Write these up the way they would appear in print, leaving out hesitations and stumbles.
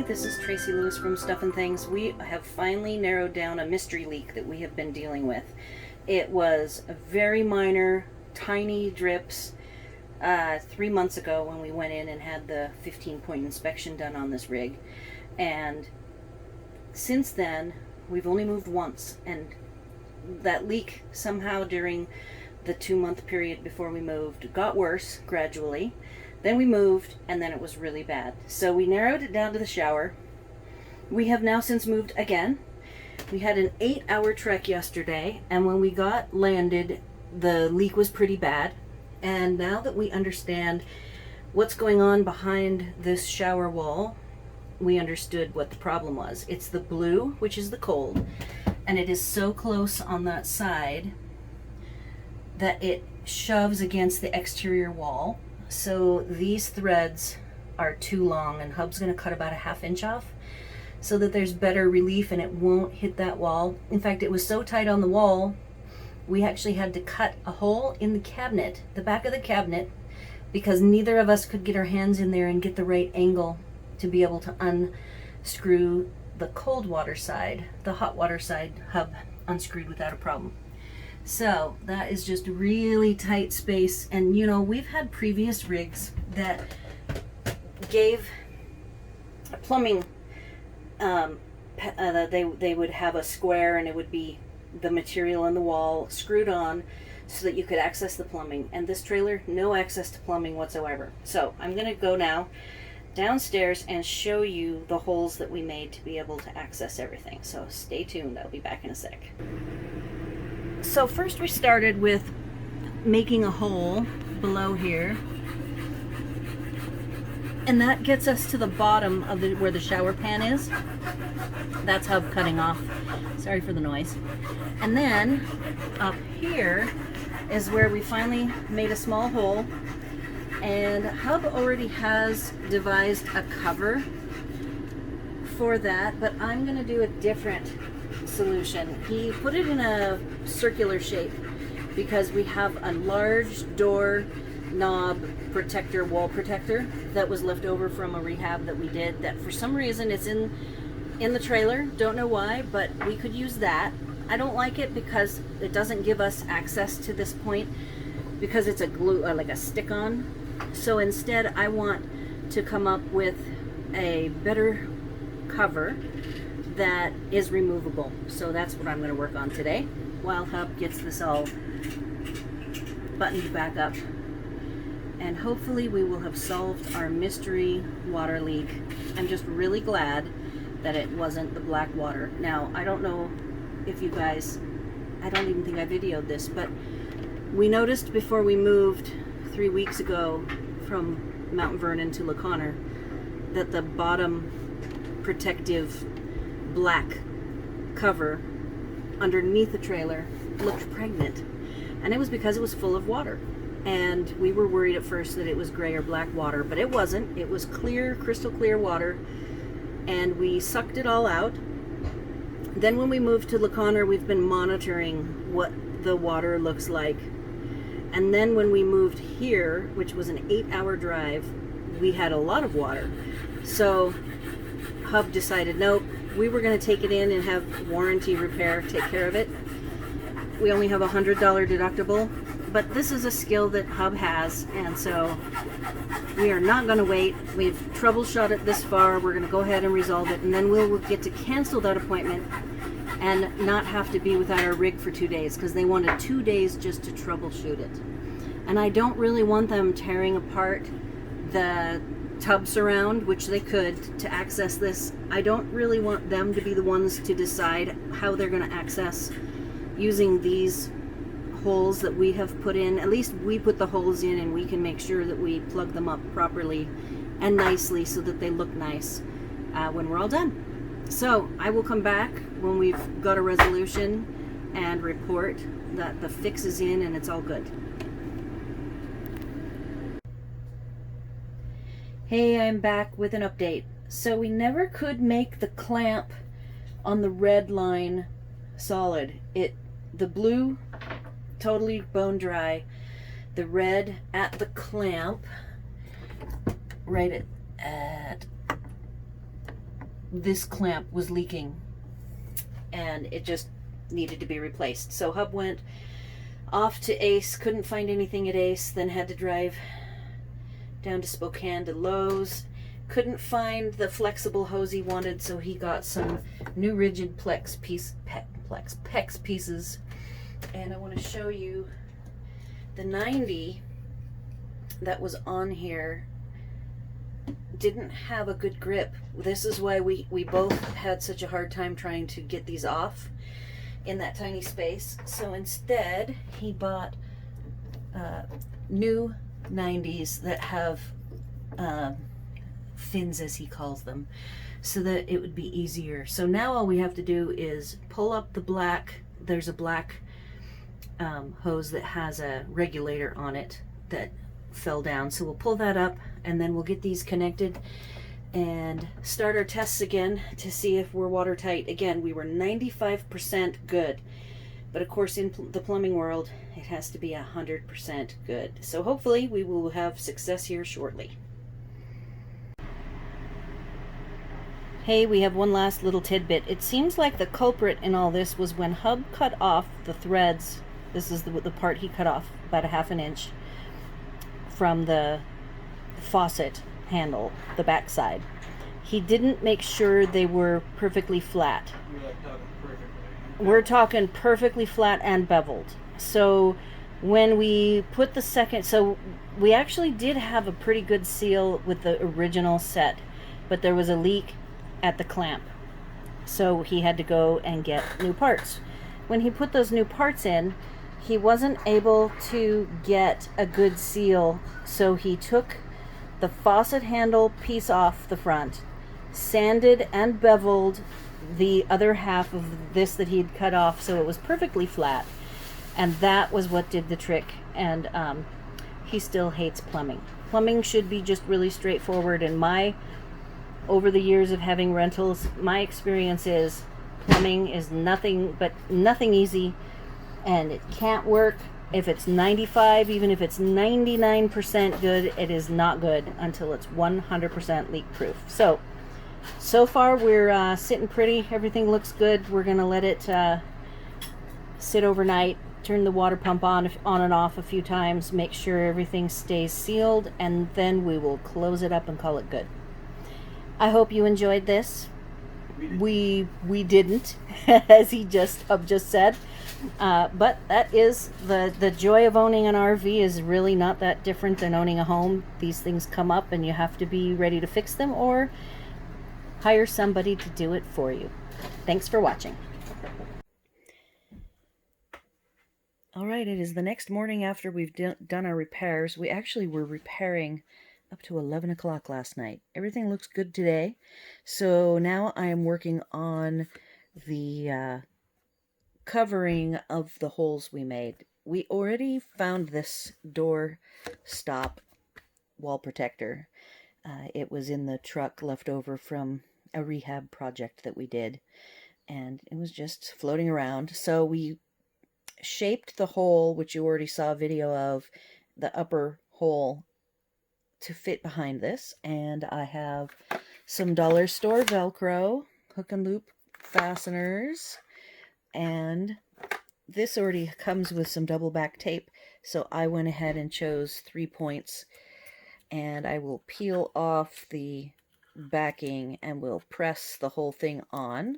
everybody, this is Tracy Lewis from Stuff and Things. We have finally narrowed down a mystery leak that we have been dealing with. It was a very minor, tiny drips 3 months ago when we went in and had the 15-point inspection done on this rig. And since then, we've only moved once, and that leak somehow during the 2-month period before we moved got worse gradually. Then we moved, and then it was really bad. So we narrowed it down to the shower. We have now since moved again. We had an 8-hour trek yesterday, and when we got landed, the leak was pretty bad. And now that we understand what's going on behind this shower wall, we understood what the problem was. It's the blue, which is the cold, and it is so close on that side that it shoves against the exterior wall. So these threads are too long, and Hub's going to cut about a ½ inch off so that there's better relief and it won't hit that wall. In fact, it was so tight on the wall, we actually had to cut a hole in the cabinet, the back of the cabinet, because neither of us could get our hands in there and get the right angle to be able to unscrew the cold water side. The hot water side Hub unscrewed without a problem. So that is just really tight space. And you know, we've had previous rigs that gave plumbing, they would have a square and it would be the material in the wall screwed on so that you could access the plumbing. And this trailer, no access to plumbing whatsoever. So I'm gonna go now downstairs and show you the holes that we made to be able to access everything. So stay tuned, I'll be back in a sec. So first we started with making a hole below here, and that gets us to the bottom of where the shower pan is. That's Hub cutting off. Sorry for the noise. And then up here is where we finally made a small hole, and Hub already has devised a cover for that, but I'm going to do a different solution. He put it in a circular shape because we have a large door knob protector, wall protector, that was left over from a rehab that we did, that for some reason it's in the trailer. Don't know why, but we could use that. I don't like it because it doesn't give us access to this point because it's a glue, like a stick-on. So instead I want to come up with a better cover that is removable. So that's what I'm going to work on today while Hub gets this all buttoned back up. And hopefully we will have solved our mystery water leak. I'm just really glad that it wasn't the black water. Now, I don't know if you guys, I don't even think I videoed this, but we noticed before we moved 3 weeks ago from Mount Vernon to La Conner that the bottom protective black cover underneath the trailer looked pregnant, and it was because it was full of water. And we were worried at first that it was gray or black water, but it wasn't. It was clear, crystal clear water, and we sucked it all out. Then when we moved to La Conner, we've been monitoring what the water looks like. And then when we moved here, which was an 8-hour drive, we had a lot of water. So Hub decided, nope, we were going to take it in and have warranty repair take care of it. We only have a $100 deductible, but this is a skill that Hub has, and so we are not going to wait. We've troubleshot it this far. We're going to go ahead and resolve it, and then we'll get to cancel that appointment and not have to be without our rig for 2 days, because they wanted 2 days just to troubleshoot it. And I don't really want them tearing apart the tub surround, which they could, to access this. I don't really want them to be the ones to decide how they're going to access using these holes that we have put in. At least we put the holes in, and we can make sure that we plug them up properly and nicely so that they look nice when we're all done. So I will come back when we've got a resolution and report that the fix is in and it's all good. Hey, I'm back with an update. So we never could make the clamp on the red line solid. The blue, totally bone dry. The red at the clamp, right at this clamp was leaking and it just needed to be replaced. So hub went off to Ace, couldn't find anything at Ace, then had to drive down to Spokane to Lowe's. Couldn't find the flexible hose he wanted, so he got some new rigid PEX pieces. And I want to show you the 90 that was on here didn't have a good grip. This is why we both had such a hard time trying to get these off in that tiny space. So instead he bought new 90s that have fins, as he calls them, so that it would be easier. So now all we have to do is pull up the black, there's a black hose that has a regulator on it that fell down, so we'll pull that up and then we'll get these connected and start our tests again to see if we're watertight. Again, we were 95% good, but of course in the plumbing world it has to be 100% good. So hopefully we will have success here shortly. Hey, we have one last little tidbit. It seems like the culprit in all this was when Hub cut off the threads. This is the part he cut off, about a ½ inch from the faucet handle, the back side. He didn't make sure they were perfectly flat. We're talking perfectly flat and beveled. So when we put the second, so we actually did have a pretty good seal with the original set, but there was a leak at the clamp, so he had to go and get new parts. When he put those new parts in, he wasn't able to get a good seal, so he took the faucet handle piece off the front, sanded and beveled the other half of this that he'd cut off so it was perfectly flat, and that was what did the trick. And he still hates plumbing. Plumbing should be just really straightforward, and over the years of having rentals, my experience is plumbing is nothing easy, and it can't work if it's 95, even if it's 99% good, it is not good until it's 100% leak proof. So far we're sitting pretty, everything looks good. We're gonna let it sit overnight, turn the water pump on and off a few times, make sure everything stays sealed, and then we will close it up and call it good. I hope you enjoyed this. We didn't, as he just said, but that is the joy of owning an RV, is really not that different than owning a home. These things come up and you have to be ready to fix them or hire somebody to do it for you. Thanks for watching. All right, it is the next morning after we've done our repairs. We actually were repairing up to 11 o'clock last night. Everything looks good today. So now I am working on the covering of the holes we made. We already found this door stop wall protector. It was in the truck left over from a rehab project that we did, and it was just floating around. So we shaped the hole, which you already saw a video of, the upper hole, to fit behind this, and I have some dollar store Velcro hook and loop fasteners, and this already comes with some double back tape, so I went ahead and chose 3 points, and I will peel off the backing and we'll press the whole thing on.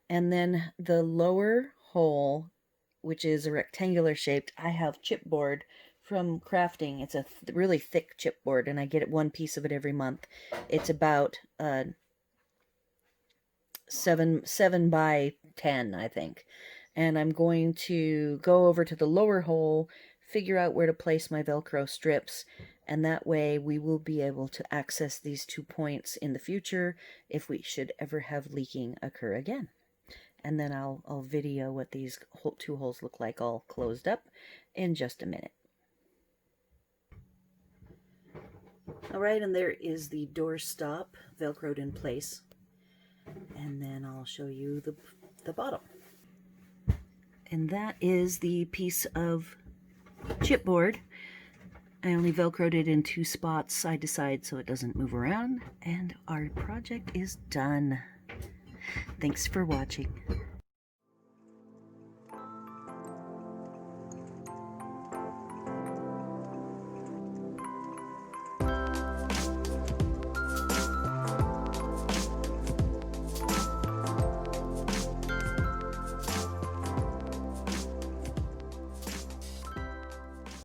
And then the lower hole, which is a rectangular shaped, I have chipboard from crafting. It's a really thick chipboard, and I get one piece of it every month. It's about 7 by 10, I think. And I'm going to go over to the lower hole, figure out where to place my Velcro strips, and that way we will be able to access these 2 points in the future if we should ever have leaking occur again. And then I'll video what these 2 holes look like all closed up in just a minute. Alright, and there is the door stop Velcroed in place. And then I'll show you the bottom. And that is the piece of chipboard. I only Velcroed it in 2 spots, side to side, so it doesn't move around. And our project is done. Thanks for watching.